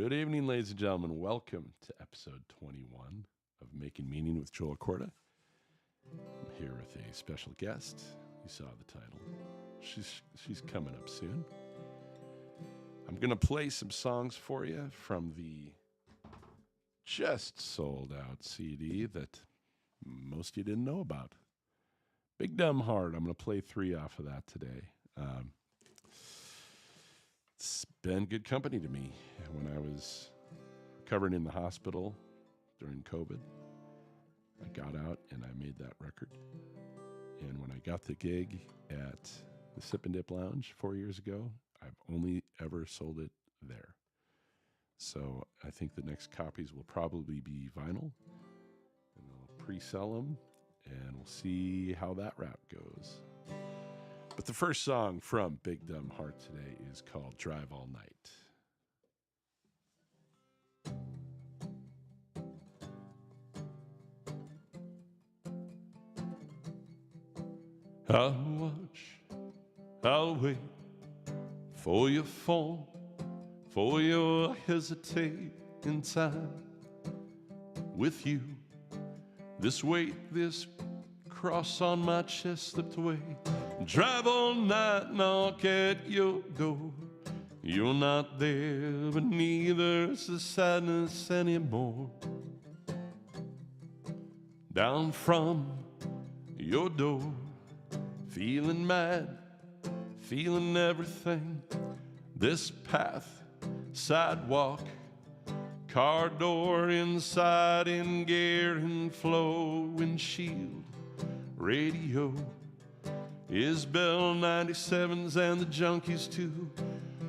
Good evening, ladies and gentlemen. Welcome to episode 21 of Making Meaning with Joel Corda. I'm here with a special guest. You saw the title. She's coming up soon. I'm going to play some songs for you from the just sold out CD that most of you didn't know about. Big Dumb Heart. I'm going to play 3 off of that today. It's been good company to me. When I was recovering in the hospital during COVID, I got out and I made that record. And when I got the gig at the Sip and Dip Lounge 4 years ago, I've only ever sold it there. So I think the next copies will probably be vinyl, and I'll pre-sell them, and we'll see how that rap goes. But the first song from Big Dumb Heart today is called Drive All Night. I'll watch, I'll wait for your phone, for your hesitating time. With you, this weight, this cross on my chest slipped away. Drive all night, knock at your door. You're not there, but neither is the sadness anymore. Down from your door, feeling mad, feeling everything. This path, sidewalk, car door, inside in gear and flow, windshield, radio, Isbell 97s and the junkies too.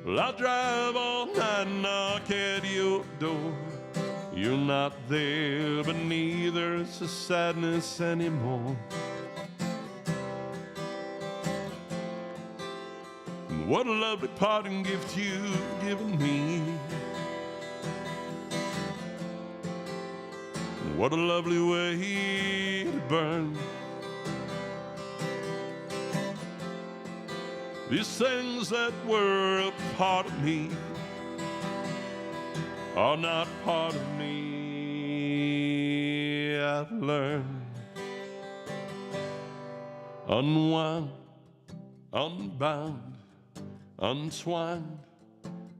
Well, I'll drive all night and knock at your door. You're not there, but neither is the sadness anymore. And what a lovely parting gift you've given me. And what a lovely way to burn. These things that were a part of me are not part of me. I've learned unwound, unbound, untwined,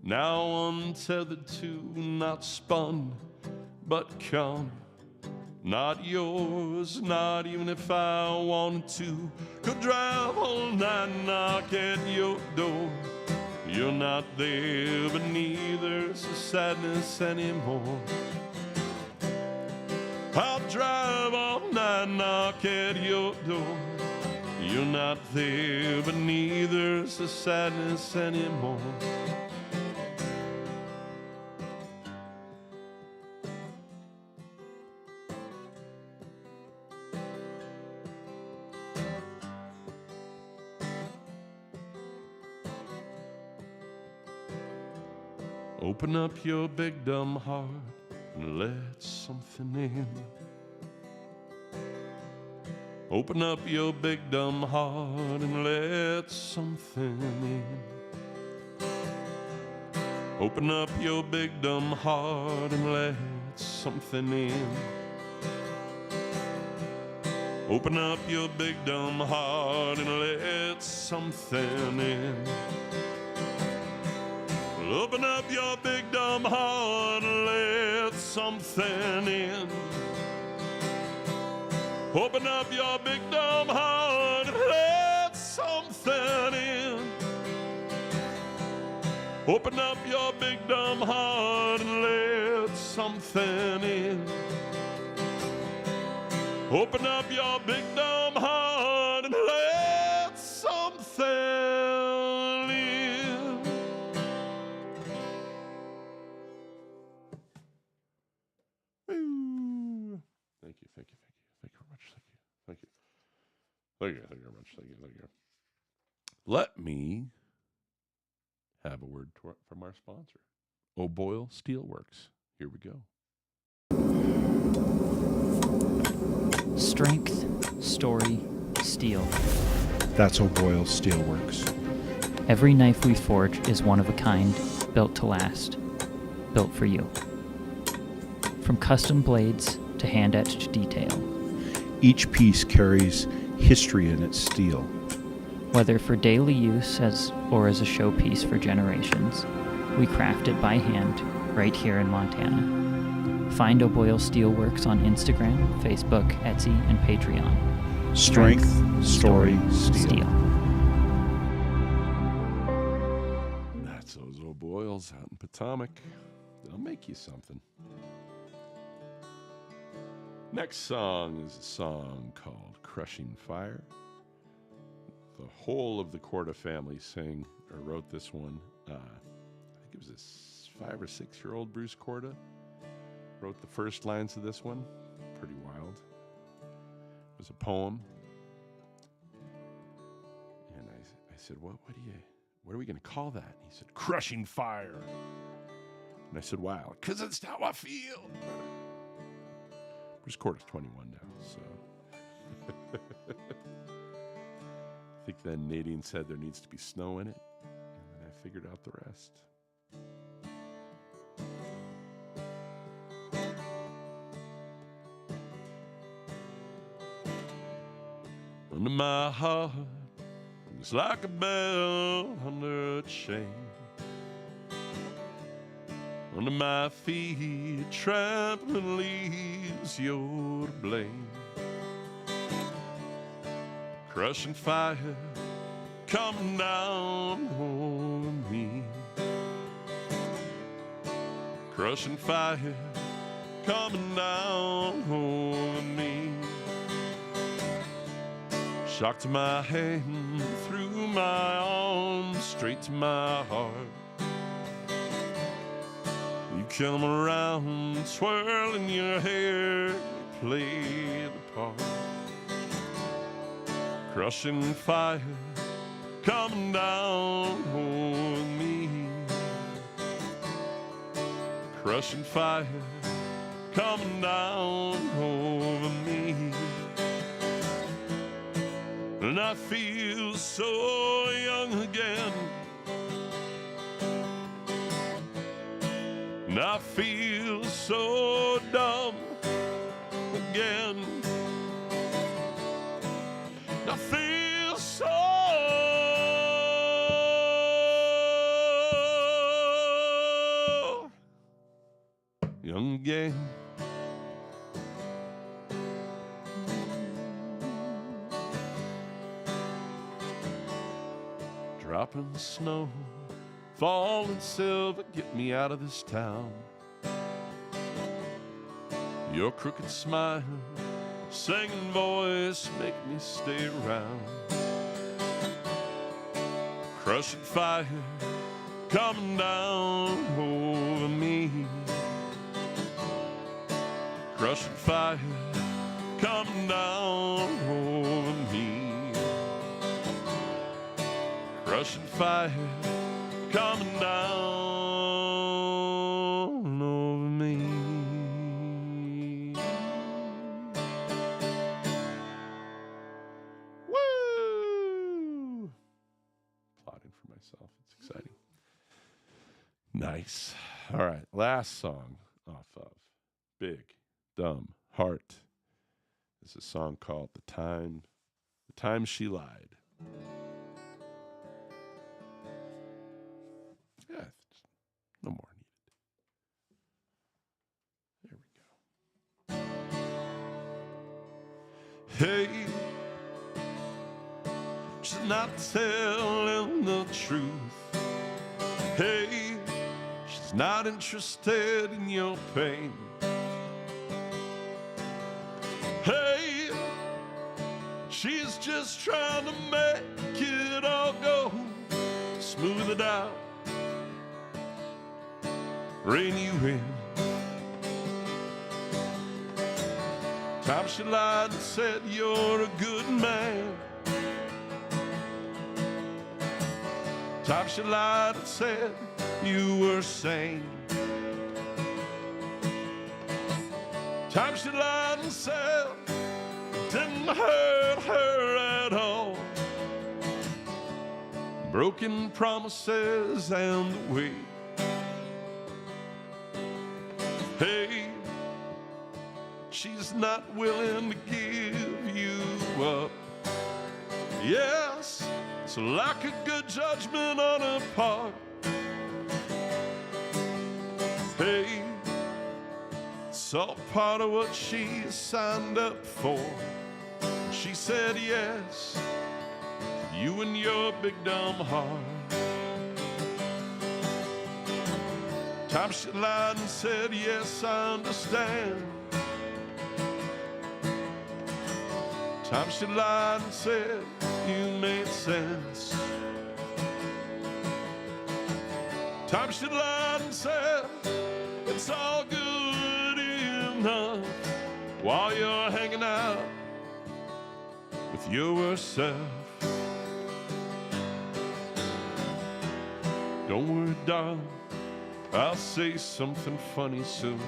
now untethered to, not spun, but come. Not yours, not even if I wanted to. Could drive all night and knock at your door. You're not there, but neither is the sadness anymore. I'll drive all night and knock at your door. You're not there, but neither is the sadness anymore. Open up your big dumb heart and let something in. Open up your big dumb heart and let something in. Open up your big dumb heart and let something in. Open up your big dumb heart and let something in. Open up your big dumb heart and let something in. Open up your big dumb heart and let something in. Open up your big dumb heart and let something in. Open up your big dumb heart and let something in. Woo. Thank you very much. Thank you very much. Thank you. Let me have a word from our sponsor, O'Boyle Steelworks. Here we go. Strength, story, steel. That's O'Boyle Steelworks. Every knife we forge is one of a kind, built to last. built for you. From custom blades to hand-etched detail. Each piece carries history in its steel. Whether for daily use or as a showpiece for generations, we craft it by hand right here in Montana. Find O'Boyle Steelworks on Instagram, Facebook, Etsy, and Patreon. Strength, story, steel. That's those O'Boyles out in Potomac. They'll make you something. Next song is a song called Crushing Fire. The whole of the Corda family wrote this one. I think it was this 5 or 6 year old Bruce Corda wrote the first lines of this one. Pretty wild. It was a poem. And I said, what are we going to call that? And he said, Crushing Fire. And I said, wow, because it's how I feel. Bruce Corda's 21 now, so. I think then Nadine said there needs to be snow in it, and then I figured out the rest. Under my heart, it's like a bell under a chain. Under my feet, trampling leaves you're to blame. Crushing fire coming down on me. Crushing fire coming down on me. Shock to my hand, through my arms, straight to my heart. You come around, swirling your hair, play the part. Crushing fire coming down on me. Crushing fire coming down over me. And I feel so young again. And I feel so dumb again. I feel so young again. Dropping snow, falling silver, get me out of this town. Your crooked smile, singing voice, make me stay around. Crushing fire coming down over me. Crushing fire coming down over me. Crushing fire coming down over me. Woo! Applauding for myself. It's exciting. Nice. All right. Last song off of Big Dumb Heart is a song called The Time She Lied. Yeah, no more needed. There we go. Hey, she's not telling the truth. Hey, she's not interested in your pain. Hey, she's just trying to make it all go, smooth it out, rein you in. Time she lied and said you're a good man. Time she lied and said you were sane. Time she lied and said it didn't hurt her at all. Broken promises and the way not willing to give you up. Yes, it's like a good judgment on her part. Hey, it's all part of what she signed up for. She said yes, you and your big dumb heart. Times she lied and said yes, I understand. Times she lied and said you made sense. Times she lied and said it's all good enough while you're hanging out with yourself. Don't worry, darling, I'll say something funny soon.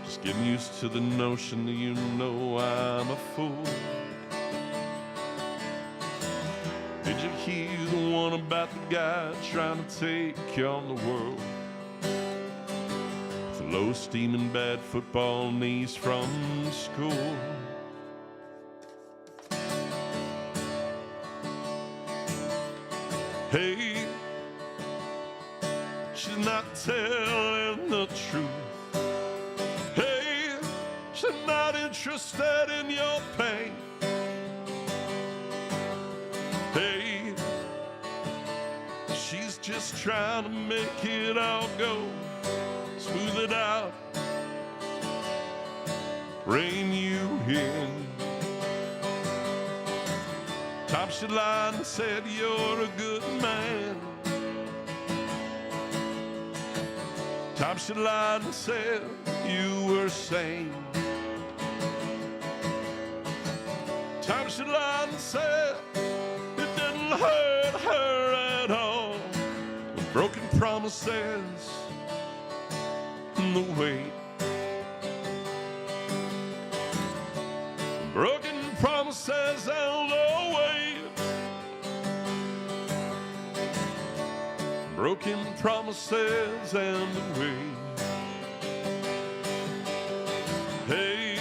Just getting used to the notion that you know I'm a fool. Did you hear the one about the guy trying to take on the world? With low steam and bad football knees from school. Hey, she's not telling the truth. Hey, she's not interested in your pain. Hey, she's just trying to make it all go, smooth it out, rein you in. Times she lied and said you're a good man. Times she lied and said you were sane. Times she lied and said it didn't hurt her at all. The broken promises and the weight. Broken promises and the weight. Broken promises and the weight. Hey.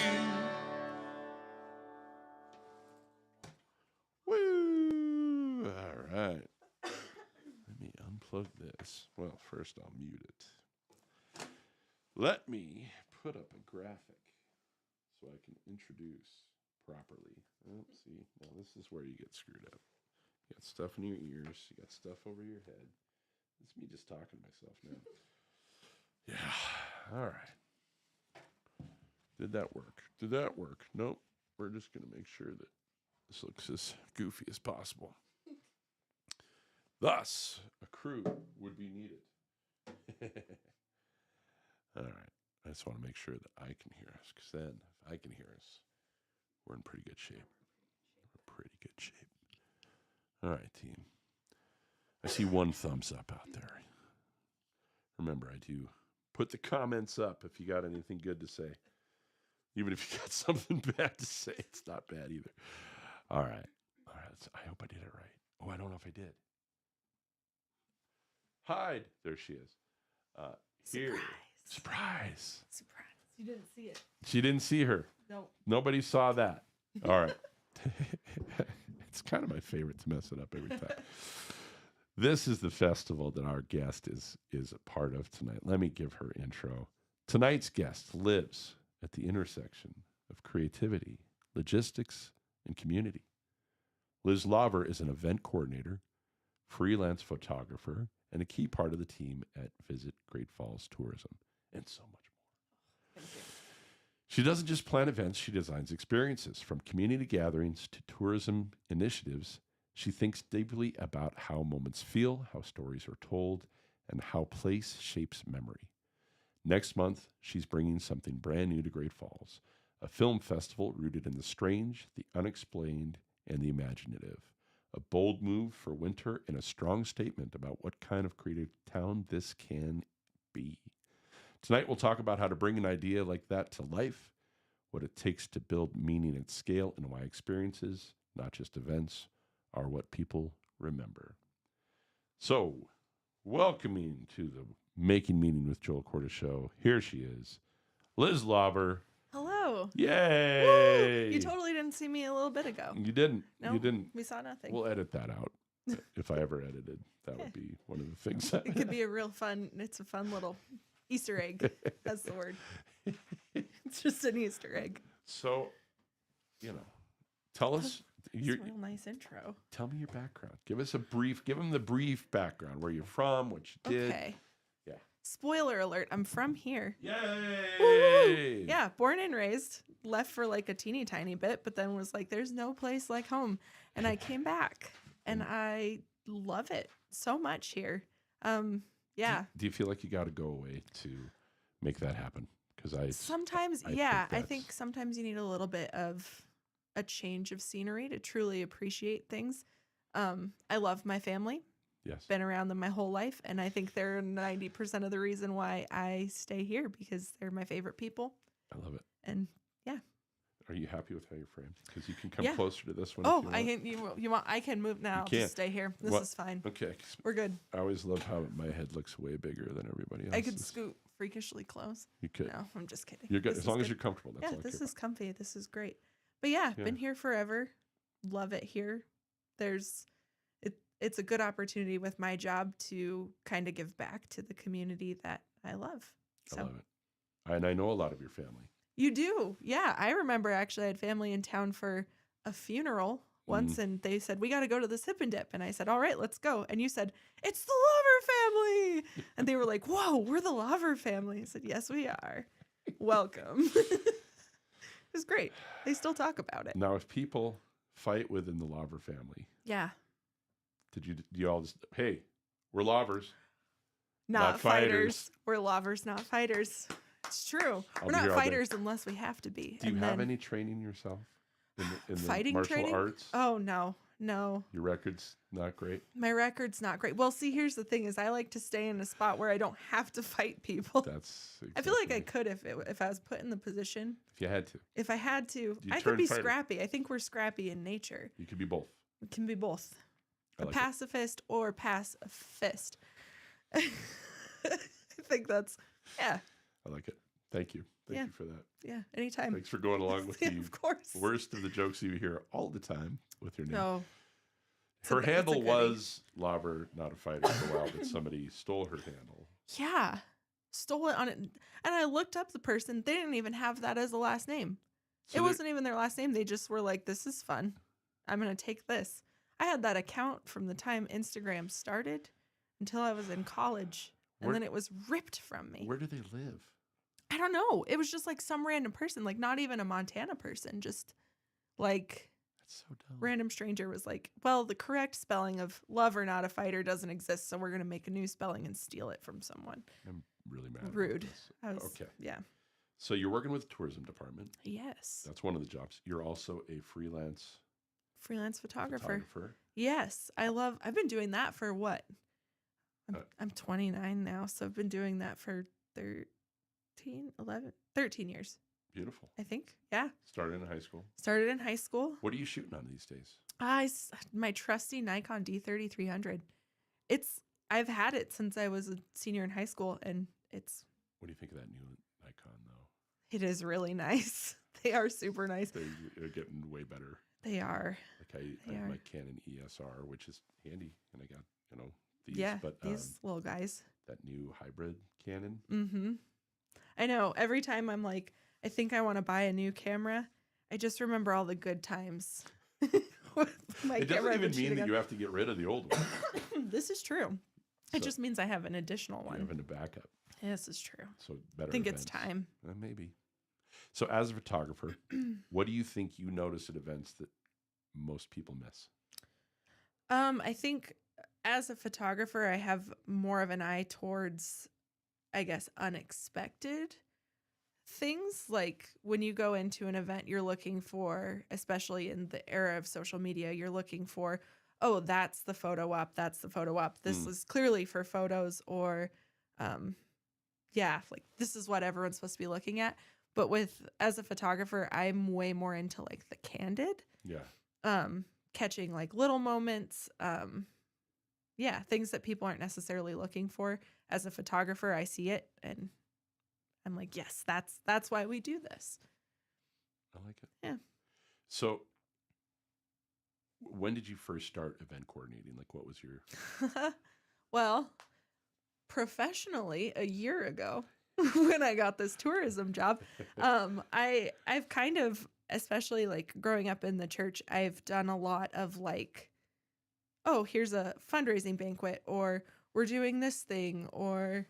Woo. All right. Let me unplug this. Well, first I'll mute it. Let me put up a graphic so I can introduce properly. Oh, see, now this is where you get screwed up. You got stuff in your ears. You got stuff over your head. It's me just talking to myself now. Yeah. All right. Did that work? Did that work? Nope. We're just going to make sure that this looks as goofy as possible. Thus, a crew would be needed. All right. I just want to make sure that I can hear us, because then if I can hear us, we're in pretty good shape. We're in pretty good shape. All right, team. I see one thumbs up out there. Remember, I do put the comments up if you got anything good to say. Even if you got something bad to say, it's not bad either. All right. All right. I hope I did it right. Oh, I don't know if I did. Hide. There she is. Here. Surprise. You didn't see it. She didn't see her. No. Nobody saw that. All right. It's kind of my favorite to mess it up every time. This is the festival that our guest is a part of tonight. Let me give her intro. Tonight's guest lives at the intersection of creativity, logistics, and community. Liz Lauver is an event coordinator, freelance photographer, and a key part of the team at Visit Great Falls Tourism, and so much more. Thank you. She doesn't just plan events, she designs experiences. From community gatherings to tourism initiatives, she thinks deeply about how moments feel, how stories are told, and how place shapes memory. Next month, she's bringing something brand new to Great Falls, a film festival rooted in the strange, the unexplained, and the imaginative. A bold move for winter and a strong statement about what kind of creative town this can be. Tonight, we'll talk about how to bring an idea like that to life, what it takes to build meaning at scale, and why experiences, not just events, are what people remember. So, welcoming to the Making Meaning with Joel Cordes show, here she is, Liz Lauver. too. Yay! Woo! You totally didn't see me a little bit ago. You didn't. No, You didn't. we saw nothing. We'll edit that out. If I ever edited, that would be one of the things. It could be a real fun. It's a fun little Easter egg. That's the word. It's just an Easter egg. So, tell us. It's a real nice intro. Tell me your background. Give them the brief background. Where you're from, what you did. Okay. Yeah. Spoiler alert, I'm from here. Yay! Woo! Yeah, born and raised. Left for like a teeny tiny bit, but then was like, there's no place like home. And I came back and I love it so much here. Yeah. Do you feel like you got to go away to make that happen? Because sometimes, I think sometimes you need a little bit of a change of scenery to truly appreciate things. I love my family. Yes. Been around them my whole life, and I think they're 90% of the reason why I stay here, because they're my favorite people. I love it. And yeah. Are you happy with how you're framed? Because you can come Yeah. closer to this one. Oh, if you want. I can move now. You Just stay here. This What? is fine. Okay. 'Cause We're good. I always love how my head looks way bigger than everybody else's. I could scoot freakishly close. You could. No, I'm just kidding. You're good. This As is long as good. you're comfortable. That's Yeah, all I this care is comfy. This is great. But yeah, Yeah. been here forever. Love it here. It's a good opportunity with my job to kind of give back to the community that I love. I love it. And I know a lot of your family. You do. Yeah. I remember actually I had family in town for a funeral once and they said, we got to go to the Sip and Dip. And I said, all right, let's go. And you said, it's the Lauver family. And they were like, whoa, we're the Lauver family. I said, yes, we are. Welcome. It was great. They still talk about it. Now, if people fight within the Lauver family, Yeah. do you all just, hey, we're Lauvers. Not fighters. We're Lauvers, not fighters. It's true. We're not fighters unless we have to be. Do you have any training yourself in the fighting martial training? arts? Oh, no. Your record's not great? My record's not great. Well, see, here's the thing is I like to stay in a spot where I don't have to fight people. That's I feel like I could if I was put in the position. If you had to. If I had to. You I could turn be fighter. scrappy. I think we're scrappy in nature. You could be both. It can be both. I A like it. pacifist or pacifist. I think that's, yeah. I like it. Thank you. Thank Yeah. you for that. Yeah, anytime. Thanks for going along with Yeah, the of course. worst of the jokes you hear all the time with your name. No. Her It's a handle goodie. was Lauver, not a fighter for a while, but somebody stole her handle. Yeah. Stole it on it. And I looked up the person. They didn't even have that as a last name. So It there- wasn't even their last name. They just were like, this is fun. I'm going to take this. I had that account from the time Instagram started until I was in college. And Where- then it was ripped from me. Where do they live? I don't know. It was just like some random person, like not even a Montana person, just like That's so dumb. random stranger was like, well, the correct spelling of lover, not a fighter doesn't exist. So we're going to make a new spelling and steal it from someone. I'm really mad. about Rude. this. I was, Okay. Yeah. So you're working with the tourism department. Yes. That's one of the jobs. You're also a freelance Freelance photographer. photographer. Yes. I've been doing that for what? I'm 29 now. So I've been doing that for 13 years, Beautiful. I think. Yeah. Started in high school. Started in high school. What are you shooting on these days? My trusty Nikon D3300. I've had it since I was a senior in high school, and What do you think of that new Nikon, though? it is really nice. They are super nice. They're getting way better. They are. Like I They have are. my Canon ESR, which is handy, and I got these. Yeah, but these little guys. that new hybrid Canon. Mm-hmm. I know. Every time I'm like, I think I want to buy a new camera, I just remember all the good times. with my It camera doesn't I've been even mean shooting that on. you have to get rid of the old one. This is true. It So just means I have an additional you one. have in a backup. This is true. So better. I think it's events. time. Maybe. So as a photographer, what do you think you notice at events that most people miss? I think as a photographer, I have more of an eye towards, I guess, unexpected things. Like when you go into an event, you're looking for, especially in the era of social media, you're looking for, oh, that's the photo op. That's the photo op. This is clearly for photos, or, like this is what everyone's supposed to be looking at. But as a photographer, I'm way more into like the candid. Yeah. Catching like little moments, things that people aren't necessarily looking for. As a photographer, I see it and I'm like, yes, that's why we do this. I like it. Yeah. So when did you first start event coordinating? Like, what was your... Well, professionally, a year ago when I got this tourism job, I've kind of, especially like growing up in the church, I've done a lot of like, oh, here's a fundraising banquet, or we're doing this thing, or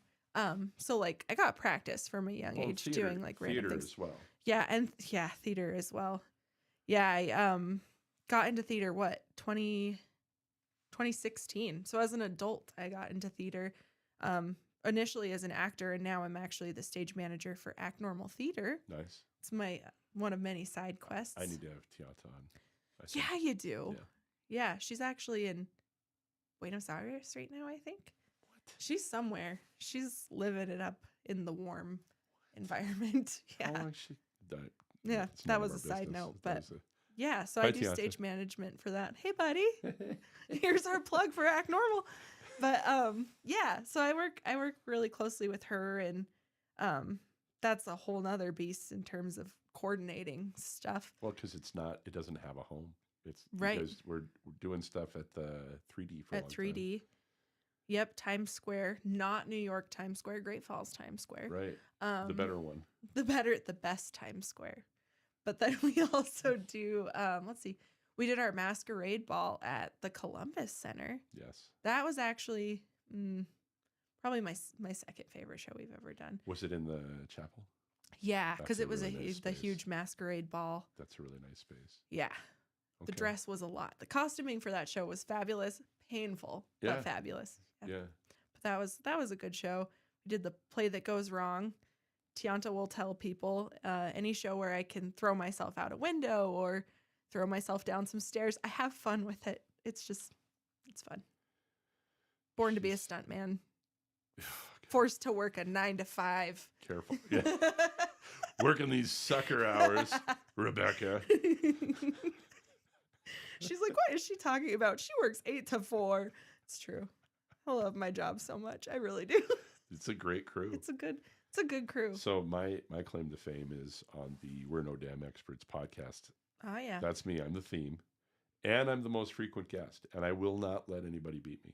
so like I got practice from a young age doing like random theater things. as well. Yeah, and yeah, theater as well. Yeah, I got into theater 2016. So as an adult, I got into theater initially as an actor, and now I'm actually the stage manager for Act Normal Theater. Nice. It's my one of many side quests. I need to have Tiata on. Yeah, you do. Yeah. Yeah, she's actually in Buenos Aires right now, I think. What? She's somewhere. She's living it up in the warm environment. How Yeah. long she died? Yeah, It's that none of was our a side business. note, That but was yeah, so Hi, I do Tianta. stage management for that. Hey, buddy, here's our plug for Act Normal. But yeah, so I work really closely with her, and that's a whole nother beast in terms of coordinating stuff. Well, because it doesn't have a home. It's Right. because we're doing stuff at the 3D for a At long 3D. Yep, Times Square, not New York Times Square, Great Falls Times Square. time. Right. The better one. The best Times Square. But then we also do, let's see, we did our masquerade ball at the Columbus Center. Yes. That was actually probably my second favorite show we've ever done. Was it in the chapel? Yeah, That's because a it was really nice the space. huge masquerade ball. That's a really nice space. Yeah, the Okay. dress was a lot. The costuming for that show was fabulous, painful, Yeah. but fabulous. Yeah. But that was a good show. We did the play that goes wrong. Tianta will tell people any show where I can throw myself out a window or throw myself down some stairs. I have fun with it. It's fun. Born to be a Jeez. stunt man. Forced to work a 9 to 5. Careful. Yeah. Working these sucker hours, Rebecca. She's like, what is she talking about? She works 8 to 4. It's true. I love my job so much. I really do. It's a great crew. It's a good crew. So my claim to fame is on the We're No Damn Experts podcast. Oh yeah. That's me. I'm the theme. And I'm the most frequent guest. And I will not let anybody beat me.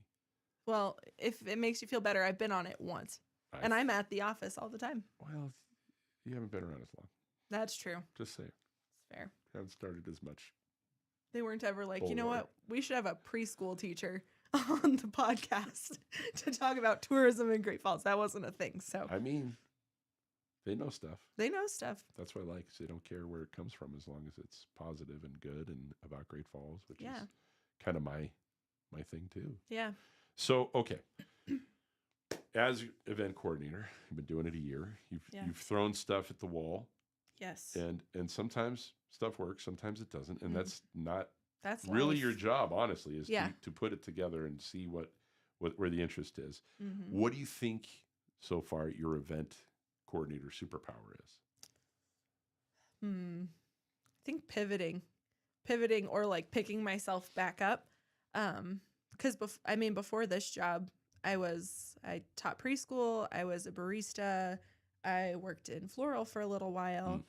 Well, if it makes you feel better, I've been on it once. And I'm at the office all the time. Well, you haven't been around as long. That's true. Just saying. It's fair. You haven't started as much. They weren't ever like, you know Bulwark. what? We should have a preschool teacher on the podcast to talk about tourism in Great Falls. That wasn't a thing. So I mean, they know stuff. they know stuff. That's what I like. 'Cause they don't care where it comes from as long as it's positive and good and about Great Falls, which Yeah. is kind of my thing too. Yeah. So, okay. As event coordinator, you've been doing it a year. Yeah. You've thrown stuff at the wall, Yes. and sometimes stuff works, sometimes it doesn't, and Mhm. that's not That's really life. your job, honestly, is Yeah. to put it together and see where the interest is. Mhm. What do you think so far your event coordinator superpower is? I think pivoting or like picking myself back up. Because before this job, I taught preschool. I was a barista. I worked in floral for a little while.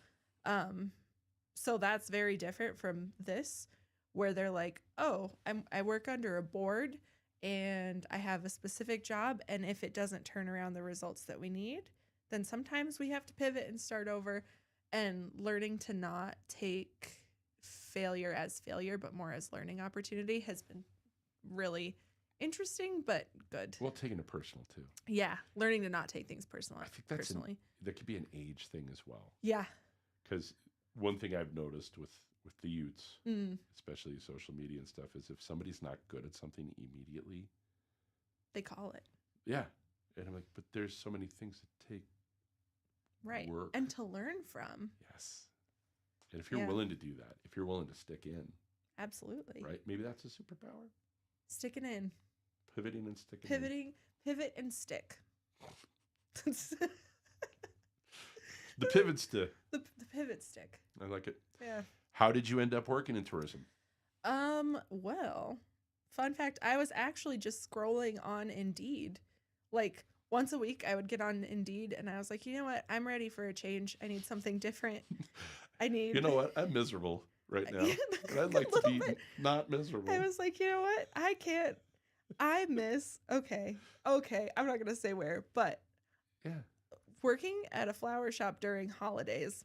So that's very different from this, where they're like, oh, I work under a board and I have a specific job. And if it doesn't turn around the results that we need, then sometimes we have to pivot and start over. And learning to not take failure as failure, but more as learning opportunity has been really interesting, but good. Well, taking it personal too. Yeah, learning to not take things personal. I think that's personally. that could be an age thing as well. Yeah. Because one thing I've noticed with the youths, Mm, especially social media and stuff, is if somebody's not good at something immediately, they call it. yeah. And I'm like, but there's so many things that take Right. work. And to learn from. Yes. And if you're Yeah. willing to do that, if you're willing to stick in, Absolutely. right? Maybe that's a superpower. Sticking in. Pivoting and sticking in. Pivot and stick. The pivot stick. The pivot stick. I like it. Yeah. How did you end up working in tourism? Well, fun fact, I was actually just scrolling on Indeed. Like once a week I would get on Indeed and I was like, you know what? I'm ready for a change. I need something different. I need. You know what? I'm miserable right now. Yeah, And I'd a like to little be bit. not miserable. I was like, you know what? I can't. I miss. Okay. I'm not gonna say where, but Yeah. working at a flower shop during holidays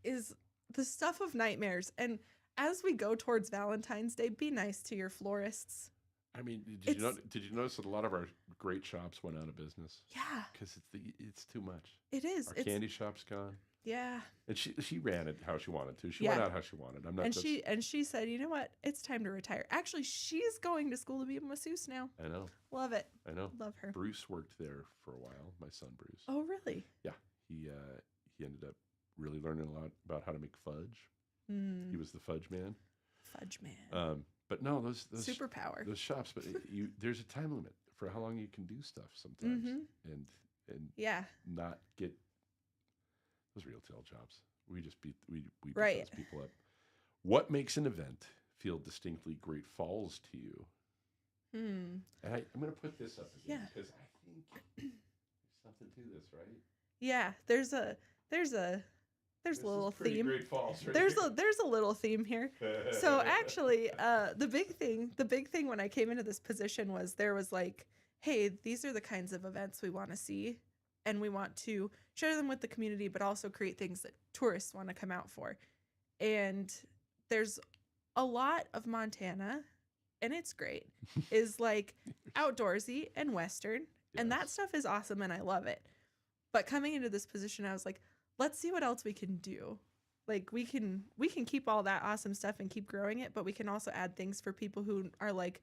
is the stuff of nightmares. And as we go towards Valentine's Day, be nice to your florists. I mean, It's did you notice that a lot of our great shops went out of business yeah, because it's too much. it is. Our It's candy shop's gone, yeah. and she ran it how she wanted to. She Yeah. went out how she wanted. I'm not. And that's- she said, you know what? It's time to retire. Actually, she's going to school to be a masseuse now. I know. Love it. I know. Love her. Bruce worked there for a while. My son Bruce. Oh, really? Yeah. He ended up really learning a lot about how to make fudge. Mm, He was the fudge man. fudge man. But no, those Superpower. those shops. But there's a time limit for how long you can do stuff sometimes, Mhm. and Yeah. not get those retail jobs. We just beat we beat Right. those people up. What makes an event feel distinctly Great Falls to you? Hmm. And I'm going to put this up again Yeah. because I think there's something to this, right? Yeah. There's a This a little is pretty theme. Great Falls, right? There's a little theme here. So actually, the big thing when I came into this position was there was like, hey, these are the kinds of events we want to see, and we want to share them with the community, but also create things that tourists want to come out for. And there's a lot of Montana, and it's great, is like outdoorsy and Western, and that Yes. stuff is awesome, and I love it. But coming into this position, I was like, let's see what else we can do. Like we can keep all that awesome stuff and keep growing it, but we can also add things for people who are like,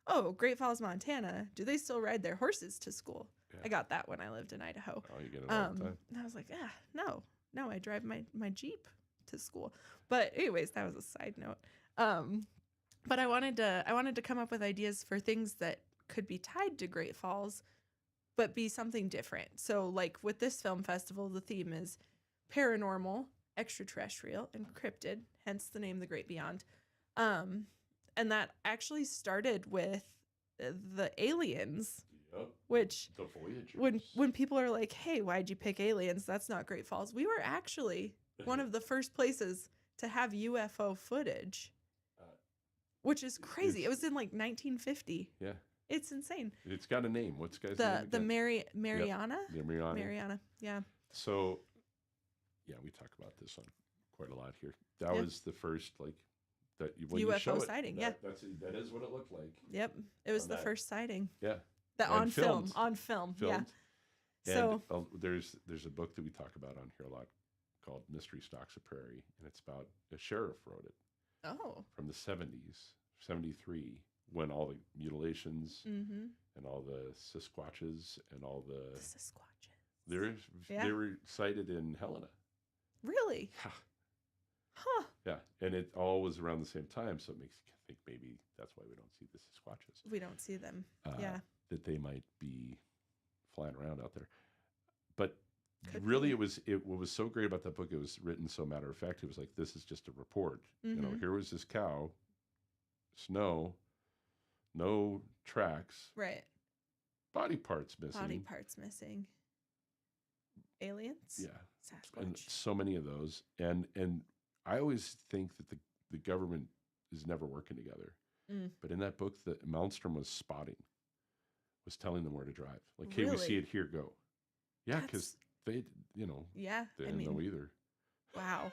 oh, Great Falls, Montana, do they still ride their horses to school? Yeah. I got that when I lived in Idaho. Oh, you get it all the time. And I was like, no, I drive my Jeep to school. But anyways, that was a side note. But I wanted to come up with ideas for things that could be tied to Great Falls, but be something different. So like with this film festival, the theme is paranormal, extraterrestrial, and cryptid, hence the name The Great Beyond. And that actually started with the aliens, Yep. which The Voyagers. when people are like, hey, why'd you pick aliens? That's not Great Falls. We were actually one of the first places to have UFO footage, which is crazy. It was in like 1950. Yeah. It's insane. It's got a name. What's the guy's name? The again? Mariana? The Mariana. Mariana. Yeah. So, yeah, we talk about this on quite a lot here. That Yeah. was the first that when you UFO show it, sighting, that is what it looked like. Yep. It was On the that. first sighting. Yeah. That And on film. filmed. On film. Filmed. Yeah. And So there's a book that we talk about on here a lot called Mystery Stalks a Prairie, and it's about a sheriff wrote it oh. from the 70s, 73, when all the mutilations Mm-hmm. and all the Sasquatches and all the Sasquatches. Yeah. they were sighted in Helena. Really? Yeah. Huh. Yeah, and it all was around the same time, so it makes you think maybe that's why we don't see the Sasquatches. We don't see them. Uh, Yeah. That they might be flying around out there. But Could really, be. what was so great about that book, it was written so matter of fact. It was like, this is just a report. You know, Mhm. here was this cow, snow, no tracks, Right. body parts missing. Body parts missing. Aliens? Yeah. And Sasquatch. so many of those. And I always think that the government is never working together. Mm. But in that book, that Malmstrom was telling them where to drive. Like, hey, we Really? see it here, go. Yeah, because they, Yeah. they I didn't know mean, either. wow.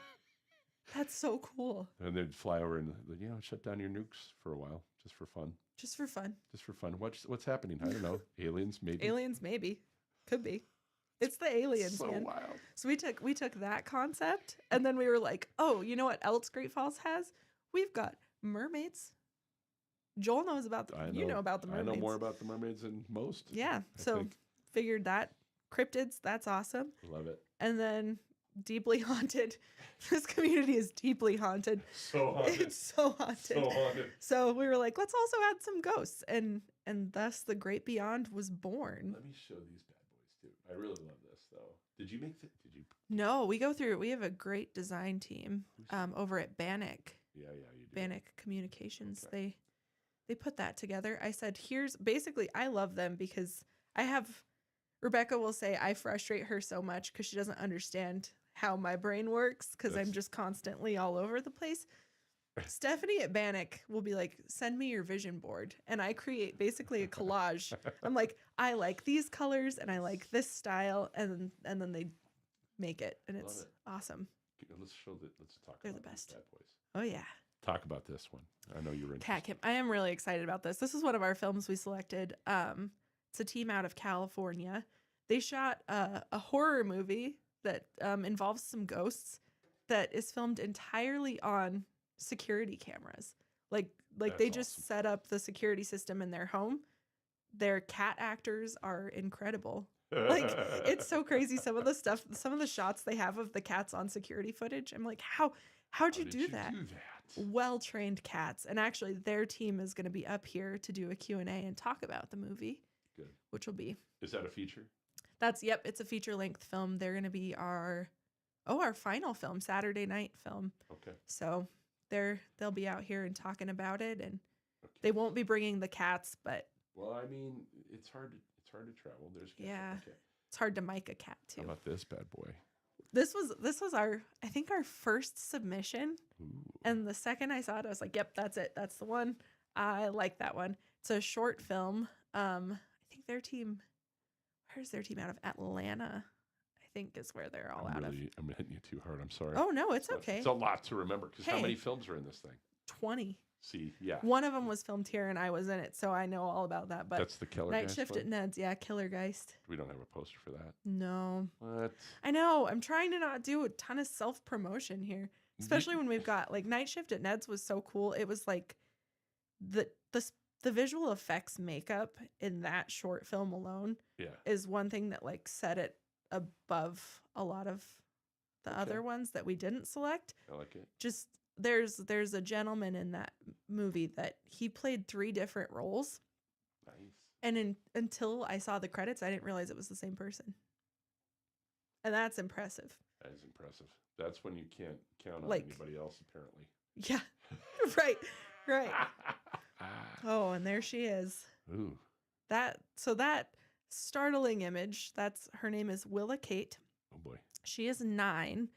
That's so cool. And they'd fly over and, shut down your nukes for a while, just for fun. Just for fun. Just for fun. What's happening? I don't know. Aliens, maybe. Aliens, maybe. Could be. It's the aliens, So man. wild. So we took that concept and then we were like, oh, you know what else Great Falls has? We've got mermaids. Joel knows about you know about the mermaids. I know more about the mermaids than most. Yeah. I So think. figured that. Cryptids, that's awesome. Love it. And then deeply haunted. This community is deeply haunted. So haunted. It's so haunted. So haunted. So we were like, let's also add some ghosts. And thus the Great Beyond was born. Let me show these bad boys too. I really love this though. Did you? No, we have a great design team over at Bannock. Yeah, you do. Bannock Communications. Okay. They put that together. I said, here's basically, I love them because Rebecca will say I frustrate her so much because she doesn't understand how my brain works because I'm That's- just constantly all over the place. Stephanie at Bannock will be like, send me your vision board. And I create basically a collage. I'm like, I like these colors and I like this style. And then they make it. And Love it's it. awesome. Let's talk They're about the these best. bad boys. Oh, yeah. Talk about this one. I know you're interested. Cat Camp. I am really excited about this. This is one of our films we selected. It's a team out of California. They shot a horror movie that involves some ghosts that is filmed entirely on security cameras. Like That's they just awesome. set up the security system in their home. Their cat actors are incredible. Like it's so crazy. Some of the shots they have of the cats on security footage. I'm like, how'd you do that? Well-trained cats. And actually their team is going to be up here to do a Q&A and talk about the movie. Good. Which will be. Is that a feature? It's a feature-length film. They're going to be our final film, Saturday night film. Okay. So they'll be out here and talking about it, and Okay. they won't be bringing the cats, but Well, I mean, it's hard to travel. There's cats. Yeah. Okay. it's hard to mic a cat How too. about this bad boy? This was our first submission, Ooh. and the second I saw it, I was like, "Yep, that's it. That's the one. I like that one." It's a short film. I think their team. Where's their team out of? Atlanta, I think is where they're all out of. I'm hitting you too hard. I'm sorry. Oh no, it's But okay. It's a lot to remember because how Hey. many films are in this thing? 20. See, yeah. One of them was filmed here, and I was in it, so I know all about that. But That's the Killer Night Geist Shift one? at Ned's, yeah, Killergeist. We don't have a poster for that. No, What? I know. I'm trying to not do a ton of self promotion here, especially when we've got like Night Shift at Ned's was so cool. It was like the visual effects makeup in that short film alone Yeah. is one thing that like set it above a lot of the Okay. other ones that we didn't select. I like it. Just there's a gentleman in that movie that he played 3 different roles, Nice. and until I saw the credits, I didn't realize it was the same person, and that's impressive. That is impressive. That's when you can't count on Like- anybody else, apparently. Yeah, right. Oh, and there she is. Ooh. That startling image. That's her name is Willa Kate. Oh boy. She is 9,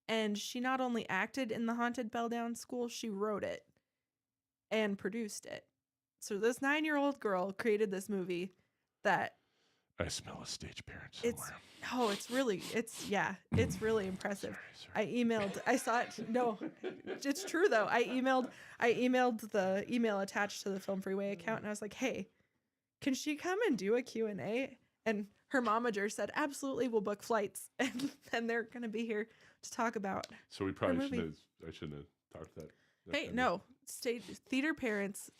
and she not only acted in the Haunted Bell Down School, she wrote it and produced it. So this 9-year-old girl created this movie that I smell a stage parent it's somewhere. it's really impressive. Sorry. I saw it. No, it's true though. I emailed the email attached to the Film Freeway account, and I was like, hey, can she come and do a Q&A? And her momager said, absolutely, we'll book flights. And they're going to be here to talk about. So we probably movie. I shouldn't have talked that. Hey, no, theater parents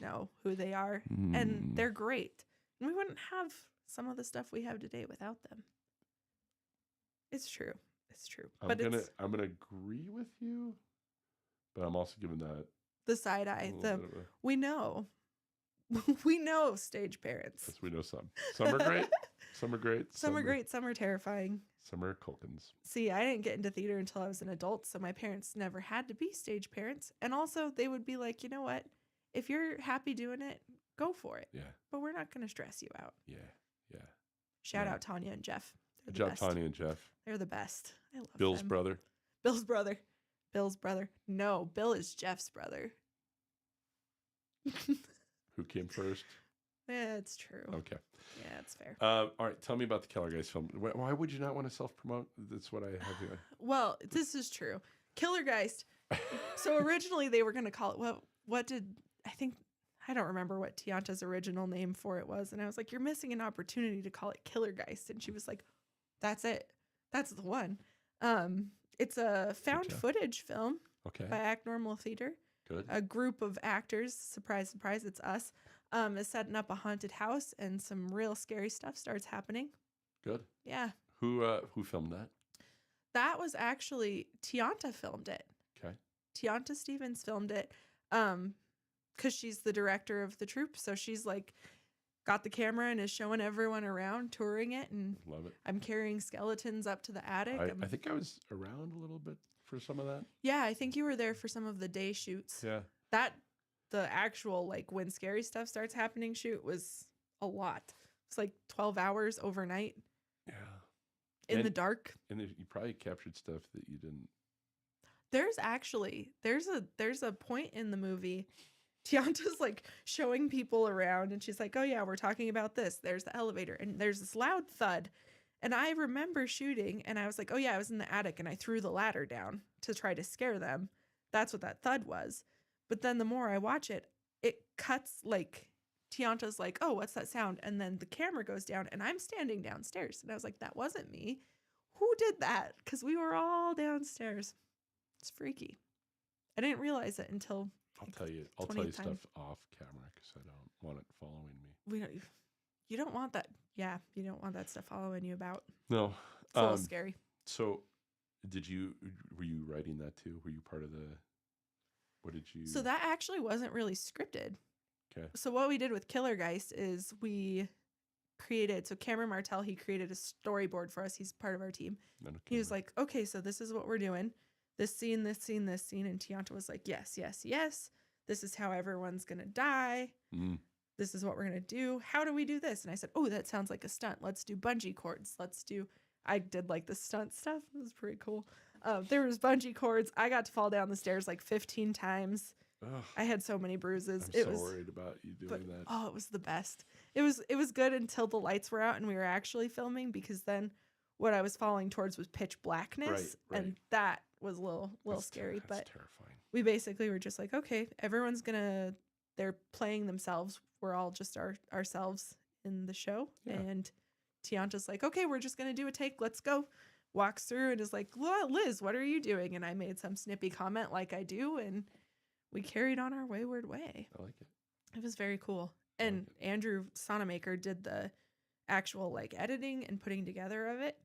know who they are, and they're great. And we wouldn't have some of the stuff we have today without them. It's true. I'm But gonna it's agree with you, but I'm also giving that the side a eye. little bit of a, We know. We know stage parents. because we know some. Some are great. Some are great. Some are great, some are terrifying. Some are Culkins. See, I didn't get into theater until I was an adult, so my parents never had to be stage parents. And also, they would be like, you know what? If you're happy doing it, go for it. Yeah. But we're not going to stress you out. Yeah. Yeah. Shout Yeah. out Tanya and Jeff. They're Good the job, best. Tanya and Jeff. They're the best. I love Bill's them. brother. Bill's brother. Bill's brother. No, Bill is Jeff's brother. Who came first? Yeah, it's true. Okay. Yeah, it's fair. All right. Tell me about the Killer Guys film. Why would you not want to self promote? That's what I have here. Well, this is true. Killergeist. So originally they were going to call it I don't remember what Tianta's original name for it was. And I was like, you're missing an opportunity to call it Killergeist. And she was like, that's it. That's the one. It's a found job. footage film Okay. by Act Normal Theater. Good. A group of actors, surprise, surprise, it's us, is setting up a haunted house, and some real scary stuff starts happening. Good. Yeah. Who filmed that? That was actually Tianta filmed it. Okay. Tianta Stevens filmed it because she's the director of the troupe. So she's like got the camera and is showing everyone around, touring it. And Love it. I'm carrying skeletons up to the attic. I think I was around a little bit for some of that. Yeah, I think you were there for some of the day shoots. Yeah. The actual like when scary stuff starts happening shoot was a lot. It's like 12 hours overnight. Yeah. in the dark. And you probably captured stuff that you didn't. There's a point in the movie. Tianta's like showing people around and she's like, oh yeah, we're talking about this. There's the elevator and there's this loud thud. And I remember shooting and I was like, oh yeah, I was in the attic and I threw the ladder down to try to scare them. That's what that thud was. But then the more I watch it, it cuts like Tianta's like, oh, what's that sound? And then the camera goes down and I'm standing downstairs. And I was like, that wasn't me. Who did that? Because we were all downstairs. It's freaky. I didn't realize it until I'll tell you stuff off camera because I don't want it following me. You don't want that. Yeah, you don't want that stuff following you about. No. It's a little scary. So were you writing that too? Were you part of what did you? So that actually wasn't really scripted. Okay. So what we did with Killergeist is we created, so Cameron Martell, he created a storyboard for us. He's part of our team. He was like, okay, so this is what we're doing. This scene, this scene, this scene. And Tianta was like, yes, yes, yes. This is how everyone's going to die. This is what we're going to do. How do we do this? And I said, oh, that sounds like a stunt. Let's do bungee cords. I did like the stunt stuff. It was pretty cool. There was bungee cords. I got to fall down the stairs like 15 times. Ugh, I had so many bruises. I'm so worried about you doing that. Oh, it was the best. It was good until the lights were out and we were actually filming, because then what I was falling towards was pitch blackness. Right. And that was a little scary. That's but terrifying. We basically were just like, okay, they're playing themselves. We're all just ourselves in the show. Yeah. And Tianta's like, okay, we're just going to do a take. Let's go. Walks through and is like, well, Liz, what are you doing? And I made some snippy comment like I do. And we carried on our wayward way. I like it. It was very cool. And Andrew Sonamaker did the actual like editing and putting together of it.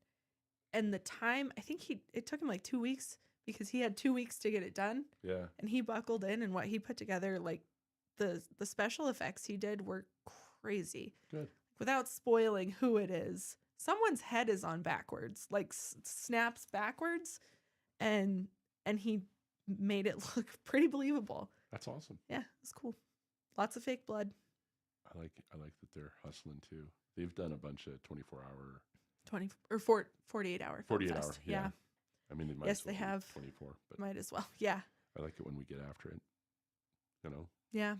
And the time, I think it took him like 2 weeks, because he had 2 weeks to get it done. Yeah. And he buckled in, and what he put together, like the special effects he did were crazy. Good. Without spoiling who it is, someone's head is on backwards, like snaps backwards, and he made it look pretty believable. That's awesome. Yeah, it's cool. Lots of fake blood. I like that they're hustling too. They've done a bunch of 24-hour 48 hour. 48 Film hour. Fest. Yeah. I mean, Yes, they have 24, but might as well. Yeah. I like it when we get after it. You know. Yeah.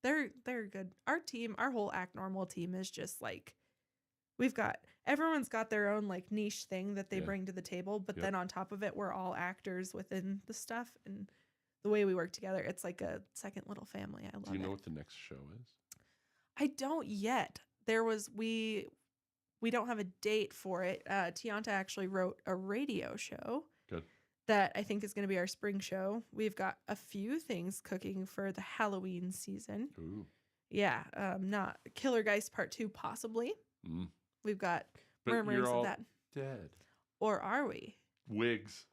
They're good. Our team, our whole Act Normal team is just like, everyone's got their own like niche thing that they bring to the table, but then on top of it, we're all actors within the stuff, and the way we work together, it's like a second little family. I love it. Do you know what the next show is? I don't yet. We don't have a date for it. Tianta actually wrote a radio show. Good. That I think is going to be our spring show. We've got a few things cooking for the Halloween season. Ooh. Yeah, not Killergeist Part 2 possibly. We've got murmurs of that. Dead. Or are we? Wigs.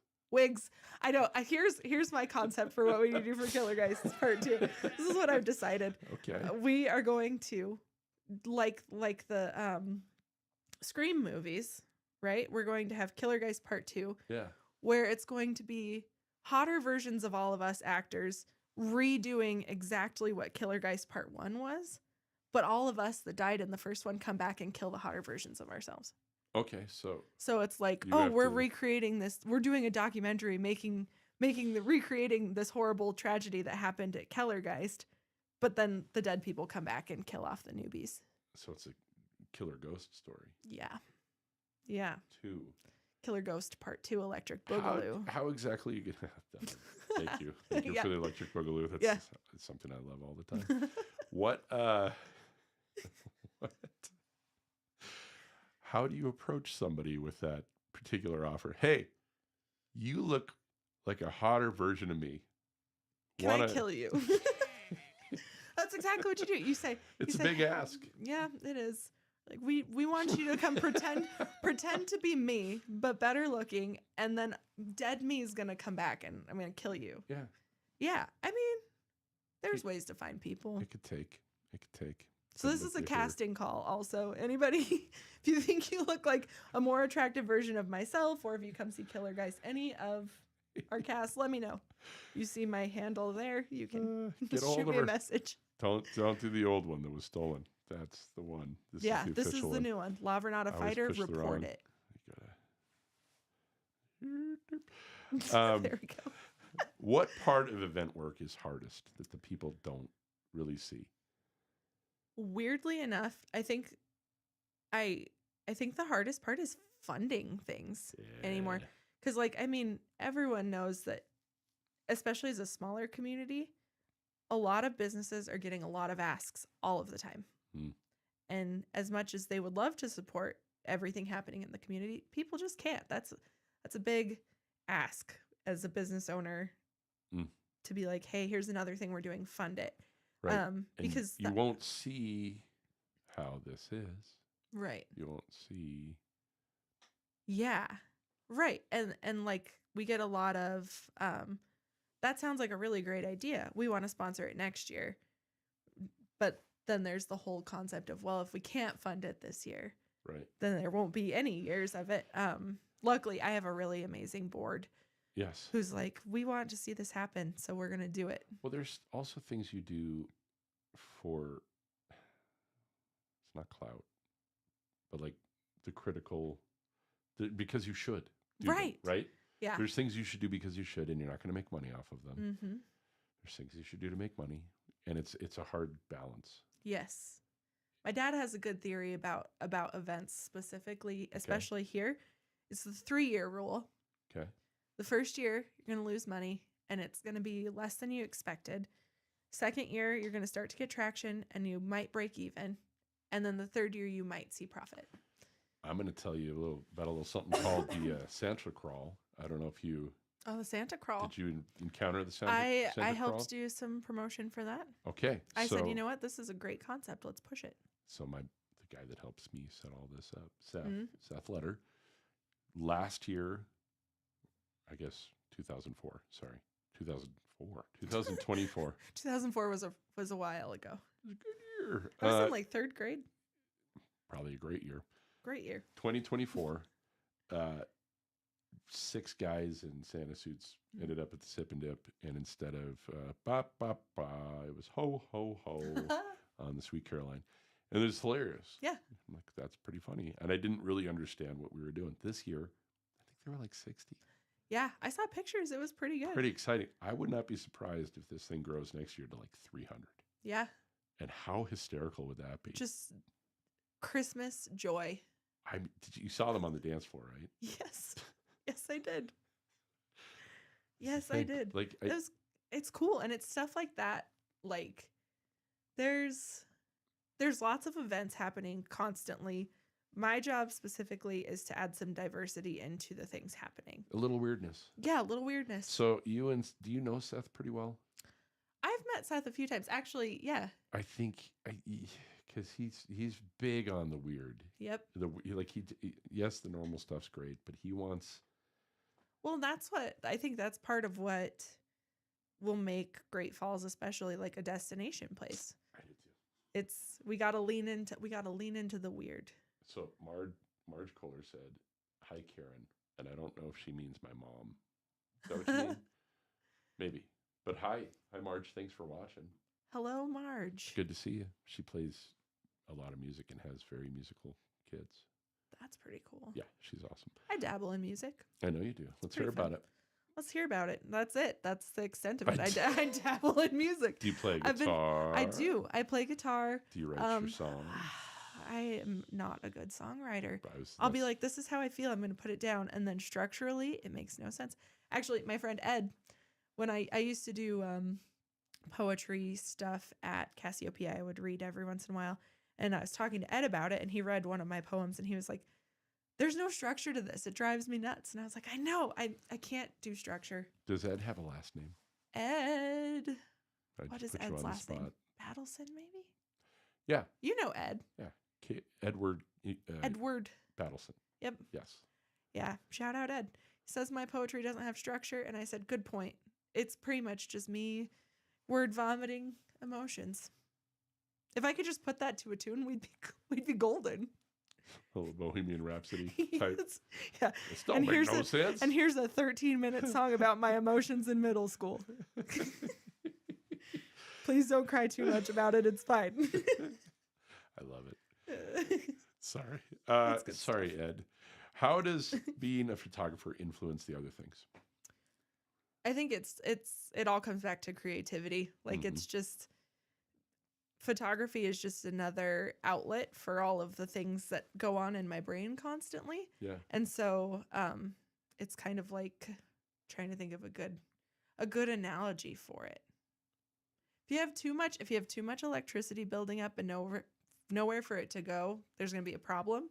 I know. Here's my concept for what we need to do for Killergeist Part 2. This is what I've decided. Okay. We are going to, like the Scream movies, right? We're going to have Killergeist Part 2. Yeah. Where it's going to be hotter versions of all of us actors redoing exactly what Killergeist Part 1 was, but all of us that died in the first one come back and kill the hotter versions of ourselves. Okay, so it's like, we're recreating this. We're doing a documentary recreating this horrible tragedy that happened at Killergeist, but then the dead people come back and kill off the newbies. So it's a killer ghost story. Yeah. 2. Killer Ghost Part 2 Electric Boogaloo. How exactly are you gonna have that? Thank you for the Electric Boogaloo. That's something I love all the time. What how do you approach somebody with that particular offer? Hey, you look like a hotter version of me. Can I kill you? That's exactly what you do. You say it's a big ask. Yeah, it is. Like we want you to come pretend to be me, but better looking, and then dead me is gonna come back and I'm gonna kill you. Yeah. Yeah. I mean, there's ways to find people. It could take. So this is a casting call also. Anybody, if you think you look like a more attractive version of myself, or if you come see Killergeist, any of our cast, let me know. You see my handle there. You can shoot me a message. Don't do the old one that was stolen. That's the one. This is the new one. Lauver, not a fighter. Report it. There we go. What part of event work is hardest that the people don't really see? Weirdly enough, I think the hardest part is funding things anymore. Yeah. Because, like, I mean, everyone knows that, especially as a smaller community, a lot of businesses are getting a lot of asks all of the time. Mm. And as much as they would love to support everything happening in the community, people just can't. That's a big ask as a business owner to be like, hey, here's another thing we're doing, fund it. Right. And Because you won't see how this is. Right. You won't see. Yeah. Right. And like we get a lot of that sounds like a really great idea. We want to sponsor it next year. But then there's the whole concept of, well, if we can't fund it this year, Right. then there won't be any years of it. Luckily, I have a really amazing board. Yes. Who's like, we want to see this happen, so we're going to do it. Well, there's also things you do for, it's not clout, but like because you should. Do Right. them, right? Yeah. There's things you should do because you should, and you're not going to make money off of them. Mm-hmm. There's things you should do to make money, and it's a hard balance. Yes. My dad has a good theory about events specifically, especially here. It's the 3-year rule. Okay. The first year, you're going to lose money, and it's going to be less than you expected. Second year, you're going to start to get traction, and you might break even. And then the third year, you might see profit. I'm going to tell you about a little something called the Santa Crawl. I don't know if you... Oh, the Santa Crawl. Did you encounter the Santa I Crawl? helped do some promotion for that. Okay. I said, you know what? This is a great concept. Let's push it. So the guy that helps me set all this up, Seth Letter, last year, I guess 2004. Sorry, 2004, 2024. 2004 was a while ago. It was a good year. I was in like 3rd grade. Probably a great year. Great year. 2024. 6 guys in Santa suits ended up at the Sip and Dip, and instead of ba ba ba, it was ho ho ho on the Sweet Caroline. And it was hilarious. Yeah. I'm like, that's pretty funny. And I didn't really understand what we were doing. This year, I think there were like 60. Yeah, I saw pictures. It was pretty good. Pretty exciting. I would not be surprised if this thing grows next year to like 300. Yeah. And how hysterical would that be? Just Christmas joy. You saw them on the dance floor, right? Yes. Yes, I did. Yes, I did. Like, it's cool. And it's stuff like that. Like, there's lots of events happening constantly. My job specifically is to add some diversity into the things happening. a little weirdness. Yeah, a little weirdness. So do you know Seth pretty well? I've met Seth a few times. Actually, yeah. I think because he's big on the weird. Yep. Yes, the normal stuff's great, but he wants. Well, I think that's part of what will make Great Falls especially like a destination place. I do too. We gotta lean into the weird. So Marge Kohler said, "Hi, Karen," and I don't know if she means my mom. Is that what you mean? Maybe. But hi, Marge. Thanks for watching. Hello, Marge. Good to see you. She plays a lot of music and has very musical kids. That's pretty cool. Yeah, she's awesome. I dabble in music. I know you do. Let's hear about it. Let's hear about it. That's it. That's the extent of it. I dabble in music. Do you play guitar? I do. I play guitar. Do you write your songs? I am not a good songwriter. I'll be like, this is how I feel. I'm going to put it down. And then structurally, it makes no sense. Actually, my friend Ed, when I used to do poetry stuff at Cassiopeia, I would read every once in a while. And I was talking to Ed about it, and he read one of my poems, and he was like, there's no structure to this. It drives me nuts. And I was like, I know. I can't do structure. Does Ed have a last name? Ed. I What just is put you Ed's on the last name? spot. Battleson, maybe? Yeah. You know Ed. Yeah. Edward. Edward. Battleson. Yep. Yes. Yeah. Shout out Ed. He says my poetry doesn't have structure. And I said, good point. It's pretty much just me word vomiting emotions. If I could just put that to a tune, we'd be golden. Oh, Bohemian Rhapsody type. Yeah. It still makes no sense. And here's a 13-minute song about my emotions in middle school. Please don't cry too much about it. It's fine. I love it. Sorry. Sorry, Ed. How does being a photographer influence the other things? I think it all comes back to creativity. Like it's just photography is just another outlet for all of the things that go on in my brain constantly. Yeah. And so it's kind of like trying to think of a good analogy for it. If you have too much electricity building up and nowhere for it to go, there's going to be a problem.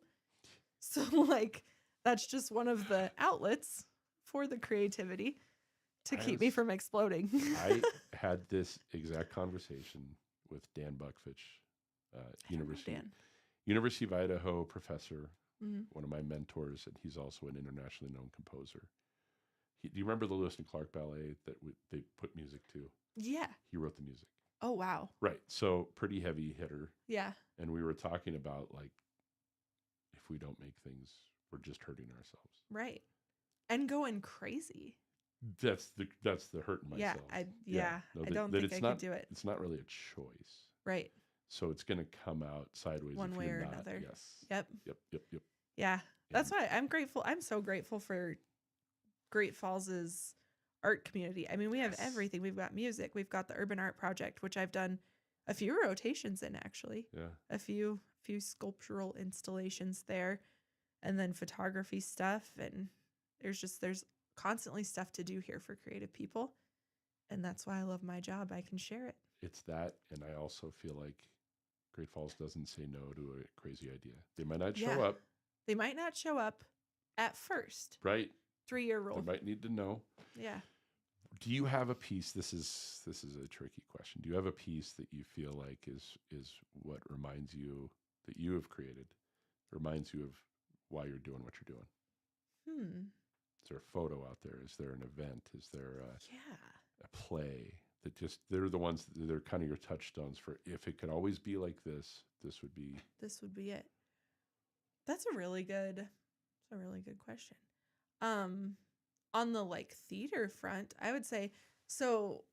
So like that's just one of the outlets for the creativity to keep me from exploding. I had this exact conversation with Dan Buckfitch, University of Idaho professor, one of my mentors, and he's also an internationally known composer. Do you remember the Lewis and Clark ballet that they put music to? Yeah. He wrote the music. Oh, wow. Right. So pretty heavy hitter. Yeah. And we were talking about like, if we don't make things, we're just hurting ourselves. Right. And going crazy. That's the hurt in myself. I don't think I could do it. It's not really a choice. Right. So it's going to come out sideways one if way you're or not. another. Yes. Yep. Yeah. That's why I'm grateful. I'm so grateful for Great Falls's art community. I mean, we have everything. We've got music. We've got the Urban Art Project, which I've done a few rotations in actually. Yeah. A few sculptural installations there, and then photography stuff, and there's constantly stuff to do here for creative people, and that's why I love my job. I can share it. It's that, and I also feel like Great Falls doesn't say no to a crazy idea. They might not show up. They might not show up at first. Right. 3-year rule. They might need to know. Yeah. Do you have a piece? This is a tricky question. Do you have a piece that you feel like is what reminds you that you have created, reminds you of why you're doing what you're doing? Is there a photo out there? Is there an event? Is there a play that they're the ones that they're kind of your touchstones for? If it could always be like this, this would be it. That's a really good question. On the like theater front, I would say so.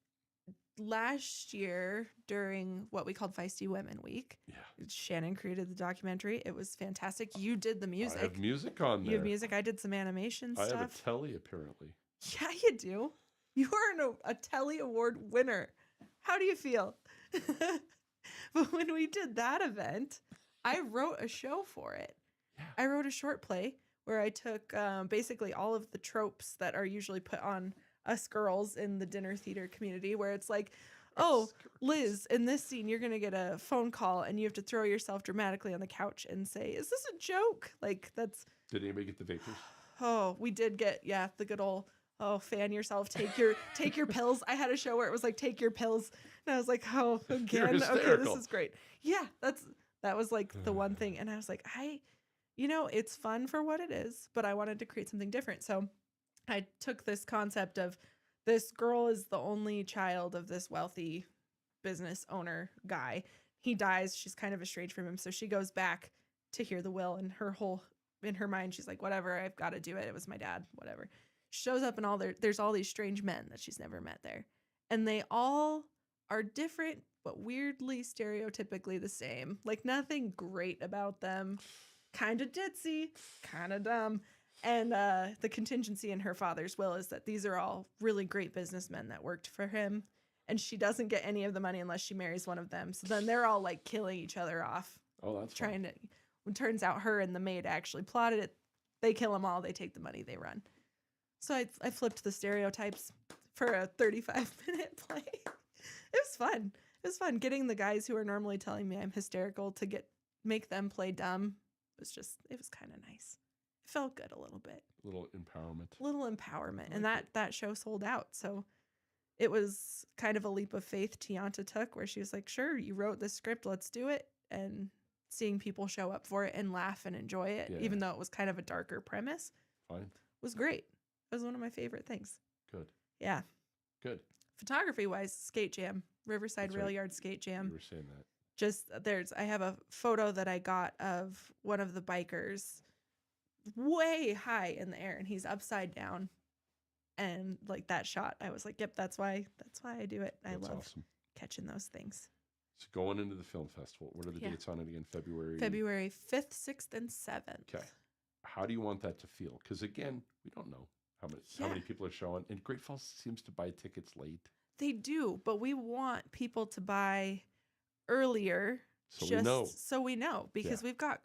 Last year during what we called Feisty Women Week, Shannon created the documentary. It was fantastic. You did the music. I have music on there. You have music. I did some animation stuff. I have a telly, apparently. Yeah, you do. You are a telly award winner. How do you feel? But when we did that event, I wrote a show for it. Yeah. I wrote a short play where I took basically all of the tropes that are usually put on us girls in the dinner theater community, where it's like, oh, Liz, in this scene, you're going to get a phone call and you have to throw yourself dramatically on the couch and say, is this a joke? Like that's... Did anybody get the vapors? Oh, we did get, the good old, fan yourself, take your pills. I had a show where it was like, take your pills. And I was like, oh, again, okay, this is great. Yeah, that was like the one thing. And I was like, it's fun for what it is, but I wanted to create something different. So I took this concept of this girl is the only child of this wealthy business owner guy. He dies. She's kind of estranged from him. So she goes back to hear the will, and in her mind, she's like, whatever, I've got to do it. It was my dad, whatever. She shows up and there's all these strange men that she's never met there. And they all are different, but weirdly stereotypically the same. Like nothing great about them. Kind of ditzy, kind of dumb. And the contingency in her father's will is that these are all really great businessmen that worked for him. And she doesn't get any of the money unless she marries one of them. So then they're all like killing each other off. Oh, that's trying to. When it turns out her and the maid actually plotted it. They kill them all. They take the money. They run. So I flipped the stereotypes for a 35-minute play. It was fun. It was fun getting the guys who are normally telling me I'm hysterical to make them play dumb. It was kind of nice. It felt good a little bit. Little empowerment. And that show sold out. So it was kind of a leap of faith Tianta took, where she was like, sure, you wrote this script, let's do it. And seeing people show up for it and laugh and enjoy it, even though it was kind of a darker premise, was great. It was one of my favorite things. Good. Yeah. Good. Photography-wise, Skate Jam, Riverside Rail Yard Skate Jam. You were saying that. I have a photo that I got of one of the bikers way high in the air, and he's upside down. And like that shot, I was like, yep, that's why I do it. I love catching those things. So going into the film festival, what are the dates on it again? February 5th, 6th, and 7th. Okay. how do you want that to feel? Because again, we don't know how many people are showing, and Great Falls seems to buy tickets late. They do, but we want people to buy earlier, so we know, because we've got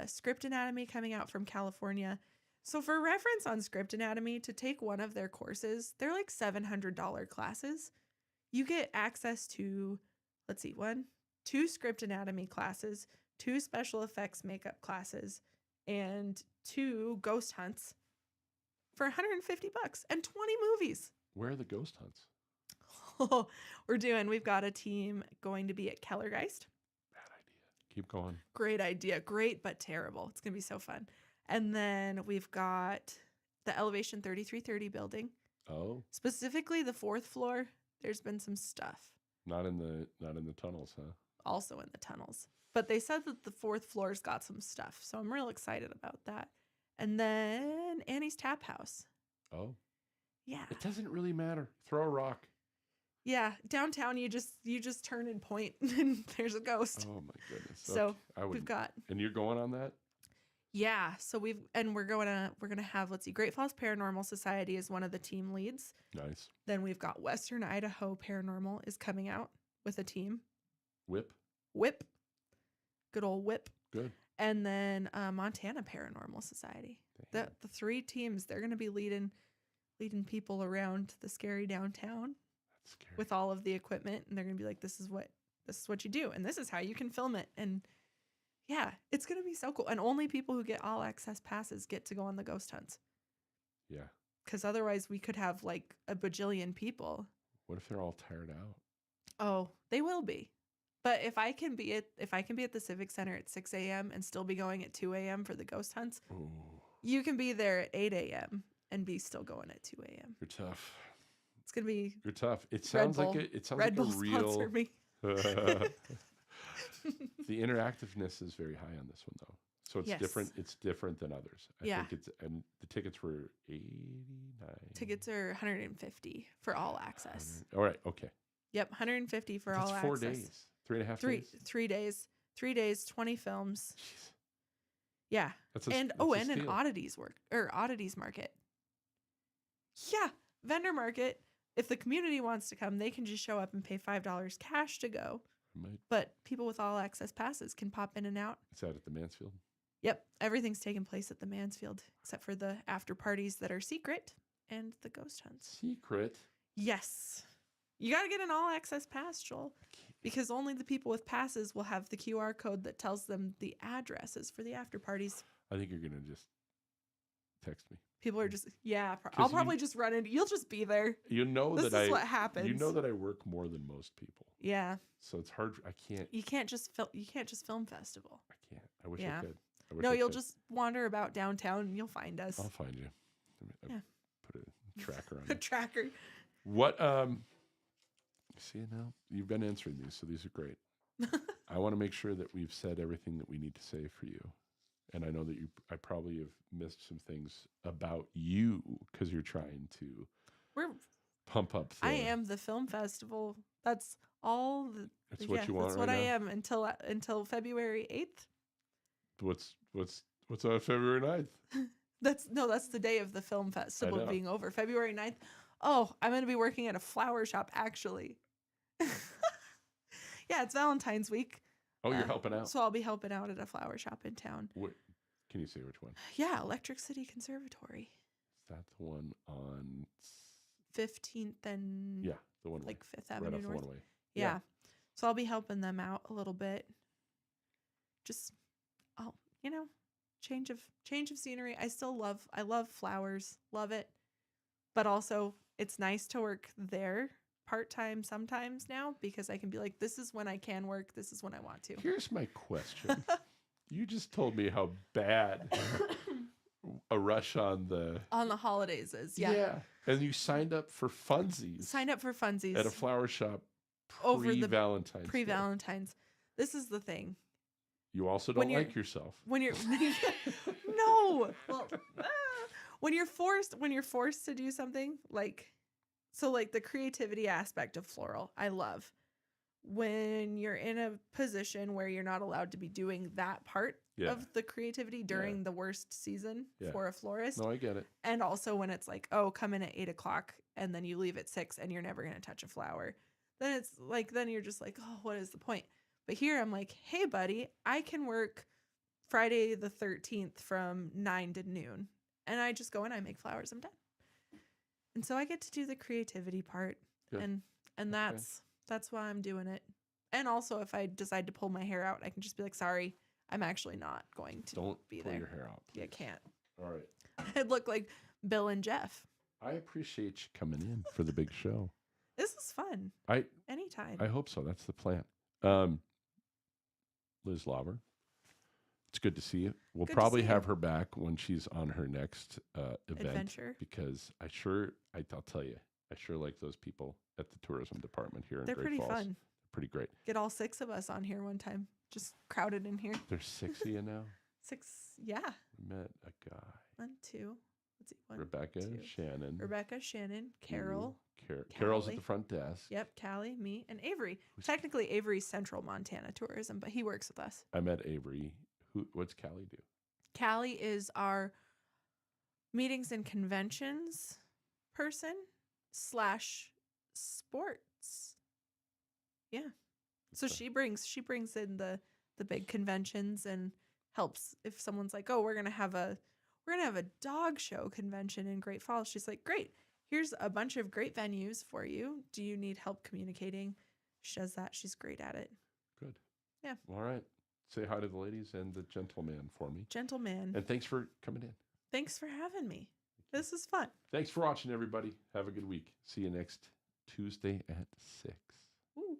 Script Anatomy coming out from California. So for reference on Script Anatomy, to take one of their courses, they're like $700 classes. You get access to, let's see, 2 Script Anatomy classes, 2 special effects makeup classes, and 2 ghost hunts for $150 and 20 movies. Where are the ghost hunts? We've got a team going to be at Kellergeist. Bad idea. Keep going. Great idea. Great, but terrible. It's going to be so fun. And then we've got the Elevation 3330 building. Oh. Specifically the 4th floor. There's been some stuff. Not in the tunnels, huh? Also in the tunnels. But they said that the 4th floor's got some stuff. So I'm real excited about that. And then Annie's Tap House. Oh. Yeah. It doesn't really matter. Throw a rock. Yeah, downtown you just turn and point and there's a ghost. Oh my goodness. So we've got. And you're going on that? Yeah, so we're gonna have, let's see, Great Falls Paranormal Society is one of the team leads. Nice. Then we've got Western Idaho Paranormal is coming out with a team. Whip. Good old Whip. Good. And then Montana Paranormal Society. The 3 teams, they're gonna be leading people around the scary downtown. That's scary. With all of the equipment, and they're gonna be like, this is what you do, and this is how you can film it. And yeah, it's gonna be so cool. And only people who get all access passes get to go on the ghost hunts. Yeah. Because otherwise we could have like a bajillion people. What if they're all tired out? Oh, they will be. But if I can be at the Civic Center at 6 a.m. and still be going at 2 a.m. for the ghost hunts, Ooh. you can be there at 8 a.m. and be still going at 2 a.m. You're tough. It's gonna be. You're tough. It sounds like Red Bull a real. sponsor me. The interactiveness is very high on this one, though. So it's different. It's different than others. I think and the tickets were $89. Tickets are $150 for all access. All right. Okay. Yep, $150 for That's all 4 access. days. 3.5 days. 3 days. 3 days, 20 films. Jeez. Yeah. That's an oddities market. Yeah, vendor market. If the community wants to come, they can just show up and pay $5 cash to go. But people with all access passes can pop in and out. Is that at the Mansfield? Yep, everything's taking place at the Mansfield except for the after parties that are secret and the ghost hunts. Secret? Yes. You got to get an all access pass, Joel, because only the people with passes will have the QR code that tells them the addresses for the after parties. I think you're going to just text me. People are just, I'll probably just run into, you'll just be there. You know this is what happens. You know that I work more than most people. Yeah. So it's hard. I can't. You can't just film festival. I can't. I wish I could. You'll just wander about downtown and you'll find us. I'll find you. Put a tracker on a tracker. What, see now, you've been answering these, so these are great. I want to make sure that we've said everything that we need to say for you. And I know that I probably have missed some things about you because you're trying to pump up. I am the film festival. That's all. That's what you want. That's what I am until February 8th. What's on February 9th? That's the day of the film festival being over. February 9th. Oh, I'm going to be working at a flower shop actually. Yeah, it's Valentine's week. Oh, you're helping out. So I'll be helping out at a flower shop in town. Can you say which one? Yeah, Electric City Conservatory. Is that the one on 15th and the one like 5th right Avenue off North. the one-way. Yeah. So I'll be helping them out a little bit. Just change of scenery. I love flowers. Love it. But also it's nice to work there part-time sometimes now because I can be like, this is when I can work. This is when I want to. Here's my question. You just told me how bad a rush on the holidays is. Yeah. Yeah. And you signed up for funsies. At a flower shop pre-Valentine's. Pre-Valentine's. This is the thing. You also don't like yourself. When you're no. Well, when you're forced to do something like the creativity aspect of floral, I love. When you're in a position where you're not allowed to be doing that part, Yeah. of the creativity during the worst season Yeah. for a florist. No, I get it. And also when it's like, oh, come in at 8:00 and then you leave at 6 and you're never going to touch a flower. Then it's like, then you're just like, oh, what is the point? But here I'm like, hey, buddy, I can work Friday the 13th from 9 to noon. And I just go and I make flowers. I'm done. And so I get to do the creativity part. Good. And that's why I'm doing it. And also if I decide to pull my hair out, I can just be like, sorry, I'm actually not going to Don't be pull there. your hair out. You Please. can't. All right. I'd look like Bill and Jeff. I appreciate you coming in for the big show. This is fun. Anytime. I hope so. That's the plan. Liz Lauver, it's good to see you. We'll Good to probably see have you. her back when she's on her next event. Adventure. Because I'll tell you, I sure like those people at the tourism department here in They're Great pretty Falls. fun. Pretty great. Get all 6 of us on here one time. Just crowded in here. There's 6 of you now. 6. Yeah. We met a guy. 1, 2. Let's see. 1, Rebecca, 2. Shannon. Rebecca, Shannon, Carol. Carol's at Callie. the front desk. Yep. Callie, me, and Avery. Who's- Technically, Avery's Central Montana Tourism, but he works with us. I met Avery. What's Callie do? Callie is our meetings and conventions person / sports. Yeah. So Okay. she brings in the big conventions and helps if someone's like, "Oh, we're going to have a dog show convention in Great Falls." She's like, "Great. Here's a bunch of great venues for you. Do you need help communicating?" She does that. She's great at it. Good. Yeah. All right. Say hi to the ladies and the gentleman for me. Gentleman. And thanks for coming in. Thanks for having me. This is fun. Thanks for watching, everybody. Have a good week. See you next Tuesday at 6. Ooh.